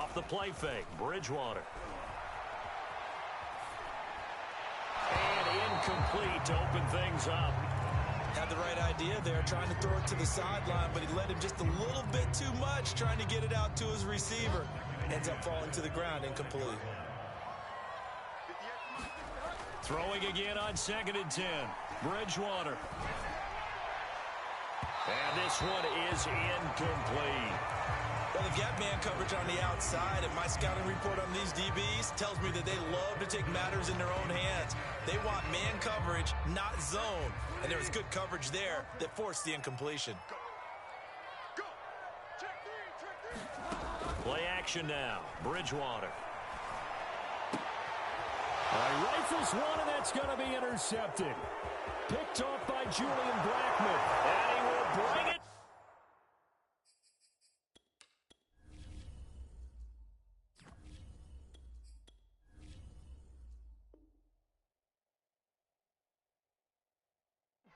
off the play fake. Bridgewater. And incomplete to open things up. Had the right idea there, trying to throw it to the sideline, but he led him just a little bit too much, trying to get it out to his receiver. Ends up falling to the ground, incomplete. Throwing again on 2nd and 10. Bridgewater. And this one is incomplete. Well, they've got man coverage on the outside, and my scouting report on these DBs tells me that they love to take matters in their own hands. They want man coverage, not zone. And there was good coverage there that forced the incompletion. Play action now. Bridgewater. He rifles one, and that's going to be intercepted. Picked off by Julian Blackmon. And he will bring it.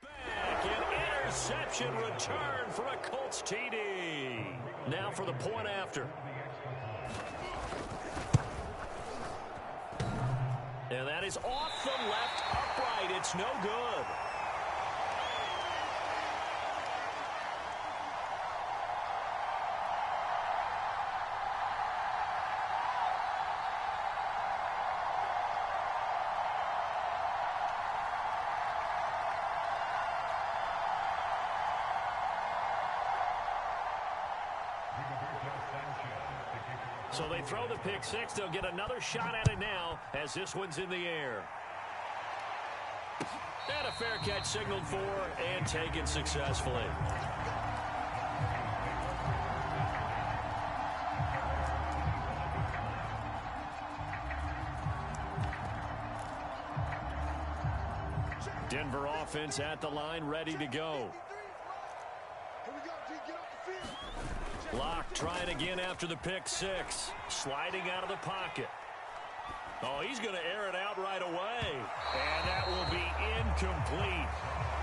Back, an interception return for a Colts TD. Now for the point after. And that is off the left upright. It's no good. So they throw the pick six. They'll get another shot at it now as this one's in the air. And a fair catch signaled for and taken successfully. Denver offense at the line, ready to go. Locke trying again after the pick six. Sliding out of the pocket. Oh, he's going to air it out right away. And that will be incomplete.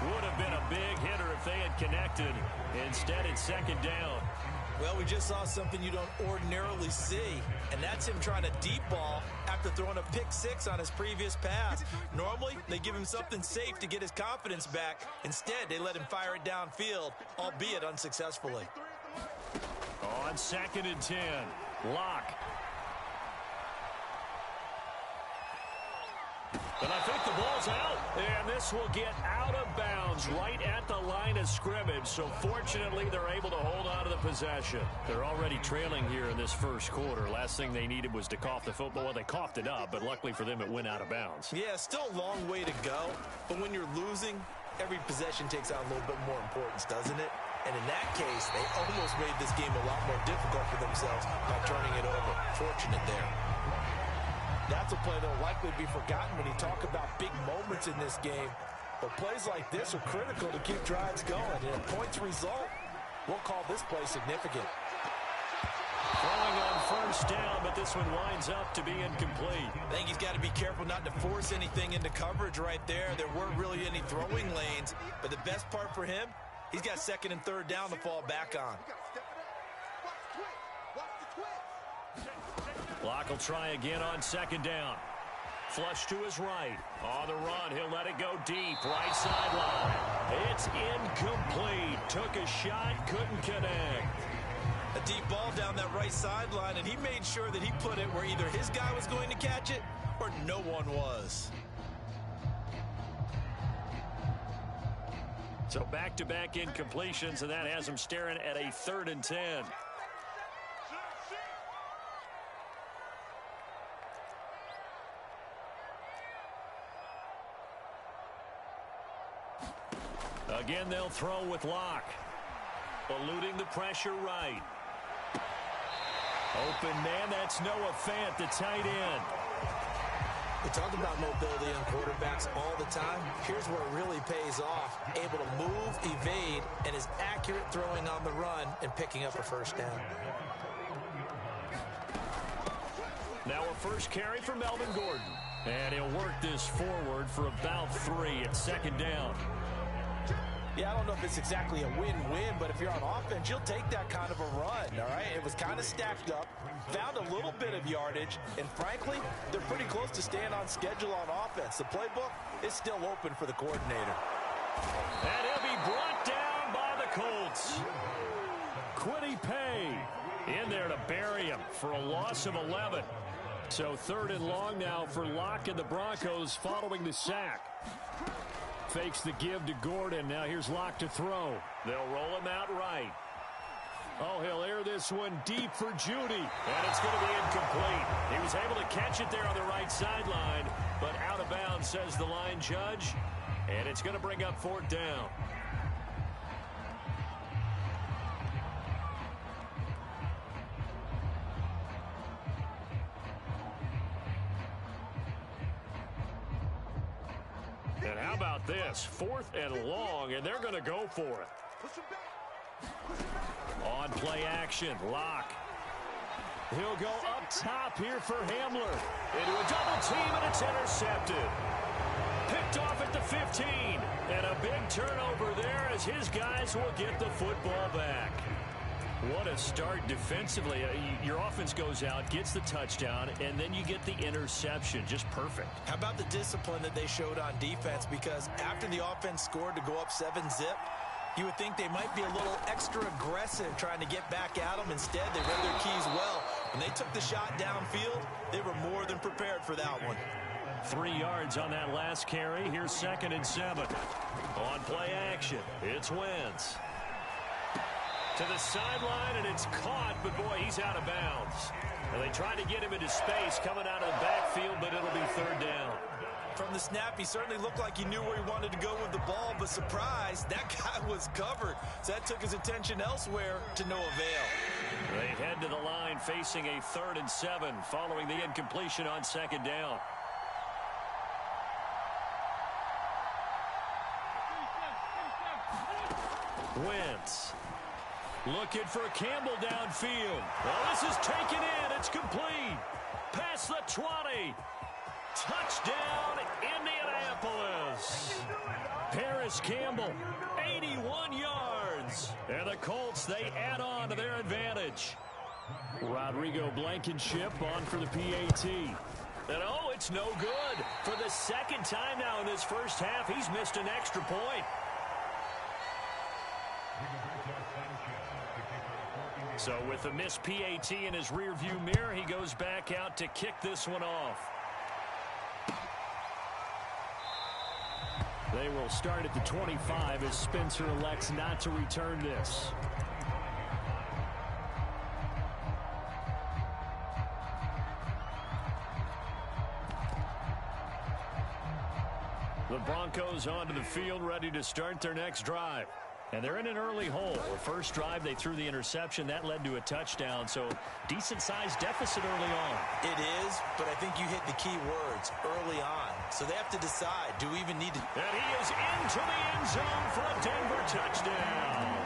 Would have been a big hitter if they had connected. Instead, it's 2nd down. Well, we just saw something you don't ordinarily see, and that's him trying to deep ball after throwing a pick six on his previous pass. Normally, they give him something safe to get his confidence back. Instead, they let him fire it downfield, albeit unsuccessfully. On 2nd and 10, Locke. And I think the ball's out. And this will get out of bounds right at the line of scrimmage. So fortunately, they're able to hold on to the possession. They're already trailing here in this first quarter. Last thing they needed was to cough the football. Well, they coughed it up, but luckily for them, it went out of bounds. Yeah, still a long way to go. But when you're losing, every possession takes on a little bit more importance, doesn't it? And in that case, they almost made this game a lot more difficult for themselves by turning it over. Fortunate there. That's a play that will likely be forgotten when you talk about big moments in this game. But plays like this are critical to keep drives going. And a points result, we'll call this play significant. Throwing on first down, but this one winds up to be incomplete. I think he's got to be careful not to force anything into coverage right there. There weren't really any throwing lanes. But the best part for him, he's got 2nd and 3rd down to fall back on. Locke will try again on 2nd down. Flush to his right. On the run, he'll let it go deep. Right sideline. It's incomplete. Took a shot, couldn't connect. A deep ball down that right sideline, and he made sure that he put it where either his guy was going to catch it or no one was. So back-to-back incompletions, and that has him staring at a 3rd and 10. Again, they'll throw with Locke. Eluding the pressure right. Open man, that's Noah Fant, the tight end. We talk about mobility on quarterbacks all the time. Here's where it really pays off. Able to move, evade, and is accurate throwing on the run and picking up a first down. Now a first carry for Melvin Gordon. And he'll work this forward for about 3 at 2nd down. Yeah, I don't know if it's exactly a win-win, but if you're on offense, you'll take that kind of a run, all right? It was kind of stacked up, found a little bit of yardage, and frankly, they're pretty close to staying on schedule on offense. The playbook is still open for the coordinator. And he'll be brought down by the Colts. Kwity Paye in there to bury him for a loss of 11. So 3rd and long now for Locke and the Broncos following the sack. Fakes the give to Gordon. Now here's Locke to throw. They'll roll him out right. Oh, he'll air this one deep for Jeudy. And it's going to be incomplete. He was able to catch it there on the right sideline, but out of bounds, says the line judge. And it's going to bring up 4th down. And how about this? 4th and long, and they're going to go for it. On play action, Locke. He'll go up top here for Hamler. Into a double team, and it's intercepted. Picked off at the 15. And a big turnover there as his guys will get the football back. What a start defensively. Your offense goes out, gets the touchdown, and then you get the interception. Just perfect. How about the discipline that they showed on defense? Because after the offense scored to go up 7-zip, you would think they might be a little extra aggressive trying to get back at them. Instead, they read their keys well. When they took the shot downfield, they were more than prepared for that one. 3 yards on that last carry. Here's 2nd and 7. On play action, it's Wentz. To the sideline, and it's caught, but boy, he's out of bounds. And they tried to get him into space coming out of the backfield, but it'll be 3rd down. From the snap, he certainly looked like he knew where he wanted to go with the ball, but surprise, that guy was covered. So that took his attention elsewhere to no avail. They head to the line facing a 3rd and 7 following the incompletion on 2nd down. Wentz. Looking for Campbell downfield. Well, this is taken in. It's complete. Past the 20. Touchdown, Indianapolis. Paris Campbell, 81 yards. And the Colts, they add on to their advantage. Rodrigo Blankenship on for the PAT. And oh, it's no good. For the 2nd time now in this first half, he's missed an extra point. So with a missed PAT in his rearview mirror, he goes back out to kick this one off. They will start at the 25 as Spencer elects not to return this. The Broncos onto the field, ready to start their next drive. And they're in an early hole. The first drive, they threw the interception. That led to a touchdown, so decent-sized deficit early on. It is, but I think you hit the key words, early on. So they have to decide, do we even need to... And he is into the end zone for a Denver touchdown.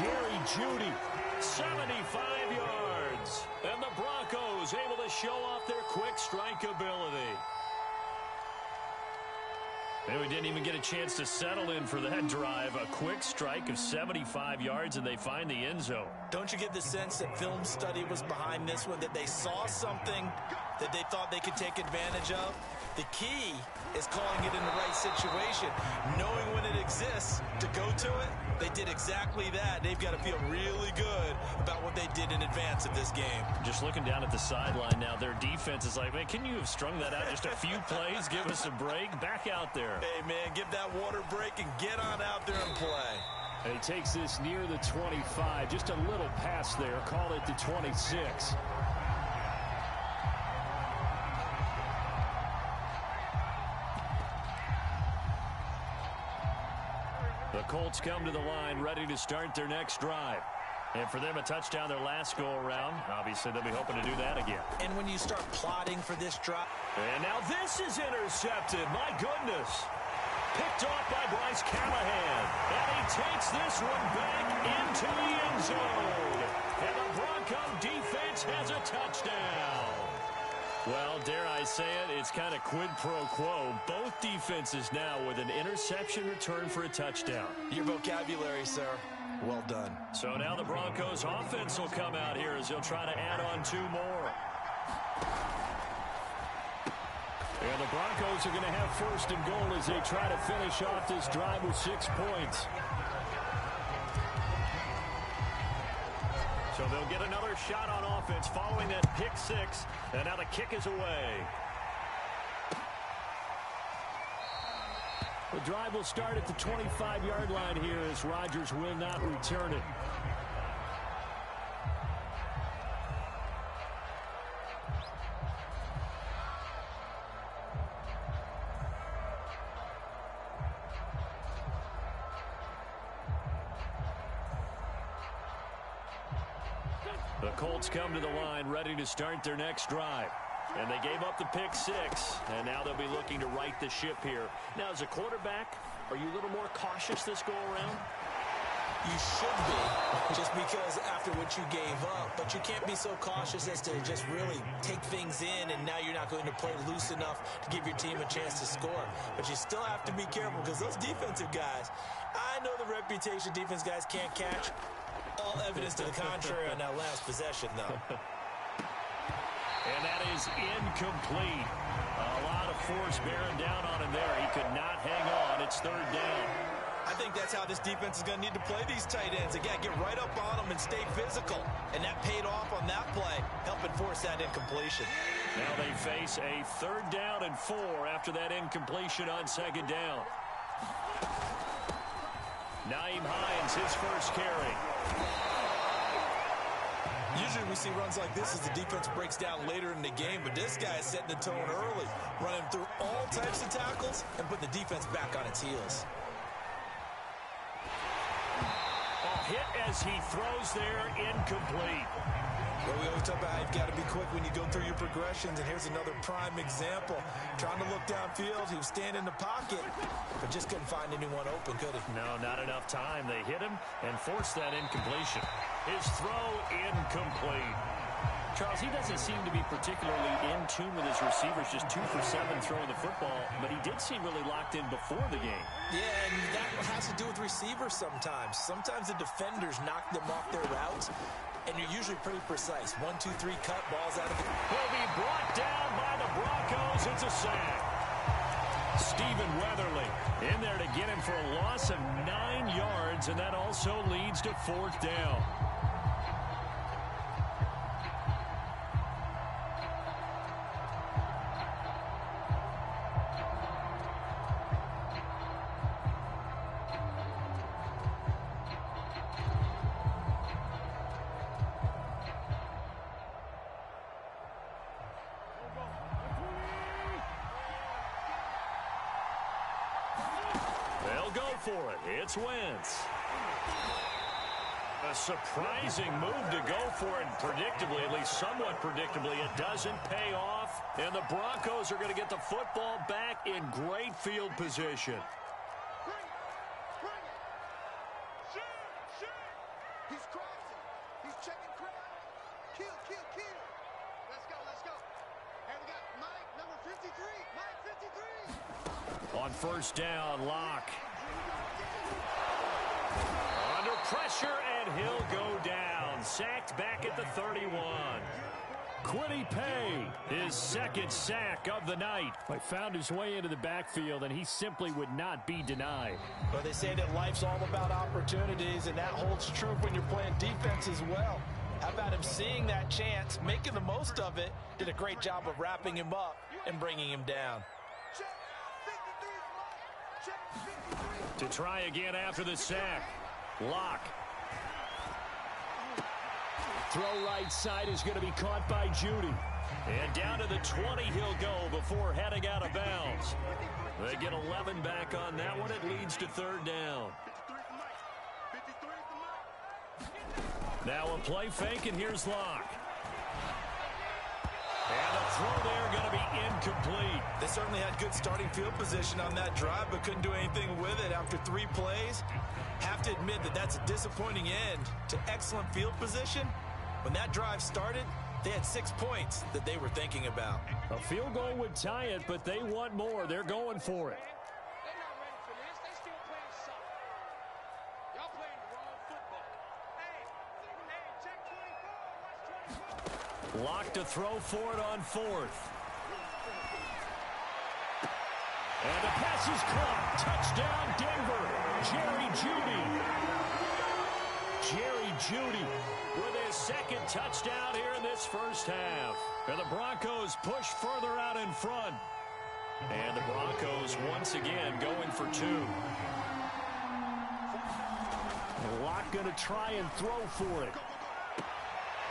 Jerry Jeudy, 75 yards. And the Broncos able to show off their quick strike ability. And we didn't even get a chance to settle in for that drive. A quick strike of 75 yards, and they find the end zone. Don't you get the sense that film study was behind this one, that they saw something that they thought they could take advantage of? The key is calling it in the right situation, knowing when it exists to go to it. They did exactly that. They've got to feel really good about what they did in advance of this game. Just looking down at the sideline now, their defense is like, man, can you have strung that out just a few plays? Give us a break. Back out there. Hey, man, give that water break and get on out there and play. And he takes this near the 25. Just a little pass there. Call it the 26. The Colts come to the line ready to start their next drive. And for them, a touchdown their last go-around. Obviously, they'll be hoping to do that again. And when you start plotting for this drive... And now this is intercepted. My goodness. Picked off by Bryce Callahan. And he takes this one back into the end zone. And the Bronco defense has a touchdown. Well, dare I say it, it's kind of quid pro quo. Both defenses now with an interception return for a touchdown. Your vocabulary, sir. Well done. So now the Broncos offense will come out here as they'll try to add on 2 more. And the Broncos are going to have 1st and goal as they try to finish off this drive with 6 points. So they'll get another shot on offense following that pick 6. And now the kick is away. The drive will start at the 25-yard line here as Rodgers will not return it. The Colts come to the line ready to start their next drive. And they gave up the pick 6, and now they'll be looking to right the ship here. Now, as a quarterback, are you a little more cautious this go-around? You should be, just because after what you gave up. But you can't be so cautious as to just really take things in, and now you're not going to play loose enough to give your team a chance to score. But you still have to be careful because those defensive guys, I know the reputation defense guys can't catch. All evidence to the contrary on that last possession, though. And that is incomplete. A lot of force bearing down on him there. He could not hang on. It's 3rd down. I think that's how this defense is going to need to play these tight ends. They got to get right up on them and stay physical. And that paid off on that play, helping force that incompletion. Now they face a 3rd down and 4 after that incompletion on 2nd down. Nyheim Hines, his first carry. Usually we see runs like this as the defense breaks down later in the game, but this guy is setting the tone early, running through all types of tackles and putting the defense back on its heels. Hit as he throws there, incomplete. Well, we always talk about how you've got to be quick when you go through your progressions, and here's another prime example. Trying to look downfield, he was standing in the pocket, but just couldn't find anyone open, could he? No, not enough time. They hit him and forced that incompletion. His throw incomplete. Charles, he doesn't seem to be particularly in tune with his receivers, just 2 for 7 throwing the football, but he did seem really locked in before the game. Yeah, and that has to do with receivers sometimes. Sometimes the defenders knock them off their routes, and you're usually pretty precise. 1, 2, 3, cut, balls out of the... Will be brought down by the Broncos. It's a sack. Stephen Weatherly in there to get him for a loss of 9 yards, and that also leads to 4th down. For it. It's Wentz. A surprising move to go for it, and predictably, at least somewhat predictably, it doesn't pay off, and the Broncos are going to get the football back in great field position. He's crossing. He's checking crowd. Kill. Let's go. And we got Mike, number 53. Mike 53. On 1st down, Locke. Under pressure, and he'll go down. Sacked back at the 31. Kwity Paye, his 2nd sack of the night. He found his way into the backfield, and he simply would not be denied. Well, they say that life's all about opportunities, and that holds true when you're playing defense as well. How about him seeing that chance, making the most of it, did a great job of wrapping him up and bringing him down. To try again after the sack. Locke. Throw right side is going to be caught by Judy. And down to the 20 he'll go before heading out of bounds. They get 11 back on that one. It leads to 3rd down. Now a play fake, and here's Locke. And the throw there going to be incomplete. They certainly had good starting field position on that drive, but couldn't do anything with it after 3 plays. Have to admit that that's a disappointing end to excellent field position. When that drive started, They had 6 points that they were thinking about. A field goal would tie it, but they want more. They're going for it. They're not ready for this. They still playing soccer. Y'all playing the wrong football. Hey, check 24. Watch 24. Lock to throw for it on 4th. And the pass is caught. Touchdown, Denver. Jerry Jeudy. Jerry Jeudy with his 2nd touchdown here in this first half. And the Broncos push further out in front. And the Broncos once again going for 2. Locke going to try and throw for it.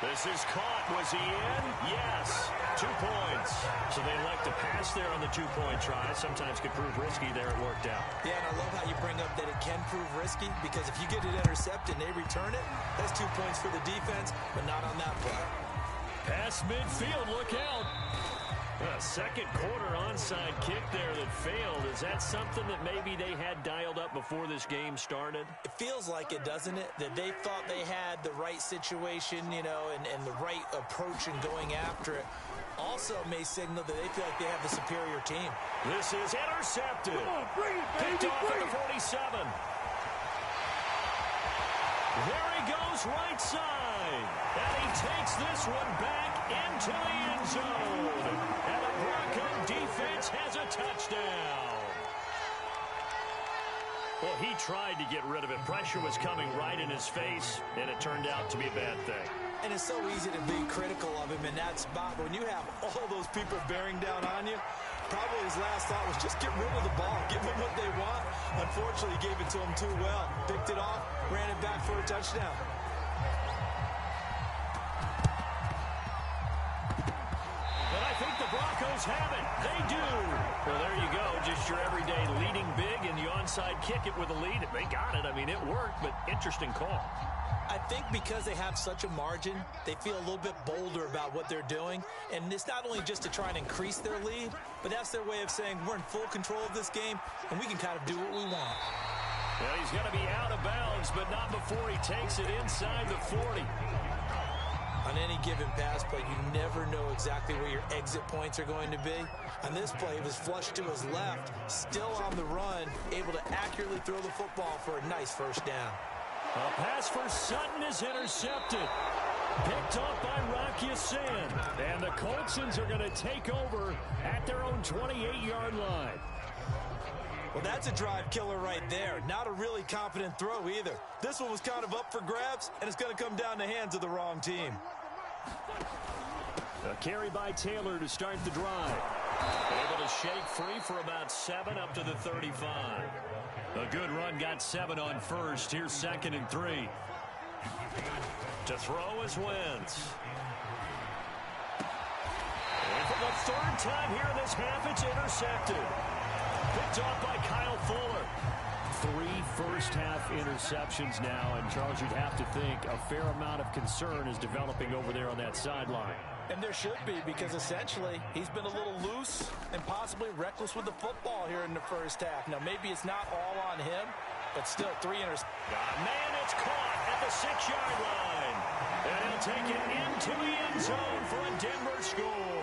This is caught. Was he in? Yes. 2 points. So they like to pass there on the 2-point try. Sometimes could prove risky there. It worked out. Yeah, and I love how you bring up that it can prove risky, because if you get it intercepted and they return it, that's 2 points for the defense, but not on that play. Pass midfield. Look out. A second quarter onside kick there that failed. Is that something that maybe they had dialed up before this game started? It feels like it, doesn't it? That they thought they had the right situation, and the right approach in going after it. Also may signal that they feel like they have the superior team. This is intercepted. Picked off at the 47. There he goes, right side. And he takes this one back into the end zone. And the Bronco defense has a touchdown. Well, he tried to get rid of it. Pressure was coming right in his face, and it turned out to be a bad thing. And it's so easy to be critical of him in that spot. But when you have all those people bearing down on you, probably his last thought was just get rid of the ball, give them what they want. Unfortunately, he gave it to them too well. Picked it off, ran it back for a touchdown. But I think the Broncos have it. They do. Well, there you go. Just your everyday leading big and the onside kick it with a lead. They got it. I mean, it worked, but interesting call. I think because they have such a margin, they feel a little bit bolder about what they're doing. And it's not only just to try and increase their lead, but that's their way of saying we're in full control of this game, and we can kind of do what we want. Well, he's going to be out of bounds, but not before he takes it inside the 40. On any given pass play, you never know exactly where your exit points are going to be. On this play, it was flushed to his left, still on the run, able to accurately throw the football for a nice first down. A pass for Sutton is intercepted. Picked off by Rocky Sin. And the Coltsons are going to take over at their own 28-yard line. Well, that's a drive killer right there. Not a really confident throw either. This one was kind of up for grabs, and it's going to come down the hands of the wrong team. A carry by Taylor to start the drive. Able to shake free for about 7 up to the 35. A good run got 7 on first. Here's 2nd and 3. To throw is Wentz. And for the 3rd time here in this half, it's intercepted. Picked off by Kyle Fuller. 3 first-half interceptions now, and Charles, you'd have to think a fair amount of concern is developing over there on that sideline. And there should be, because essentially he's been a little loose and possibly reckless with the football here in the first half. Now, maybe it's not all on him, but still 3 interceptions. Man, it's caught at the 6-yard line. And he'll take it into the end zone for a Denver score.